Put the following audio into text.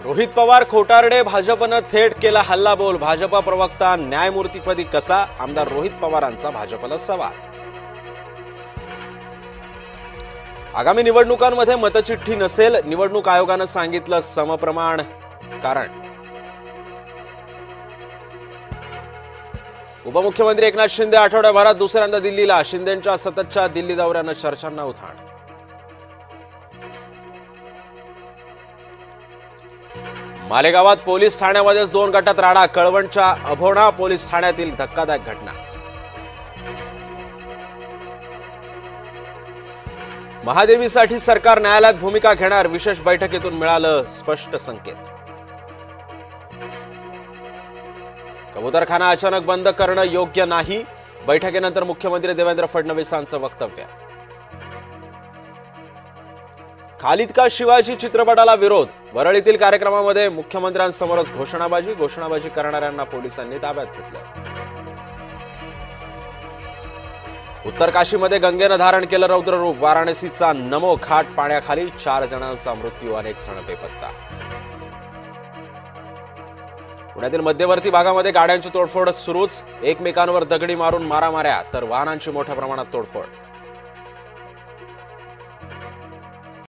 रोहित पवार खोटारडे, भाजपनं थेट केला हल्लाबोल। भाजप प्रवक्ता न्यायमूर्तीपदी कसा? आमदार रोहित पवारांचा भाजपला सवाल। आगामी निवडणुकांमध्ये मतचिठ्ठी नसेल, निवडणूक आयोगानं सांगितलं समप्रमाण कारण। उपमुख्यमंत्री एकनाथ शिंदे आठवड्याभरात दुसऱ्यांदा दिल्लीला। शिंदेंच्या सततच्या दिल्ली दौऱ्यानं चर्चांना उधाण। मालेगावात पोलीस ठाण्यामध्येच 2 गटात राडा। कळवणच्या अभोणा पोलीस ठाण्यातील धक्कादायक घटना। महादेवीसाठी सरकार न्यायालयात भूमिका घेणार, विशेष बैठकीतून मिळालं स्पष्ट संकेत। कबूतरखाना अचानक बंद करणं योग्य नाही, बैठकीनंतर मुख्यमंत्री देवेंद्र फडणवीसांचं वक्तव्य। खालिद का शिवाजी चित्रपटाला विरोध, वरळीतील कार्यक्रमामध्ये मुख्यमंत्र्यांसमोरच घोषणाबाजी करणाऱ्यांना पोलिसांनी ताब्यात घेतलं। उत्तर काशीमध्ये गंगेनं धारण केलं रौद्ररूप, वाराणसीचा नमो घाट पाण्याखाली, 4 जणांचा मृत्यू, अनेक जण बेपत्ता। पुण्यातील मध्यवर्ती भागामध्ये गाड्यांची तोडफोड सुरूच, एकमेकांवर दगडी मारून मारामाऱ्या तर वाहनांची मोठ्या प्रमाणात तोडफोड।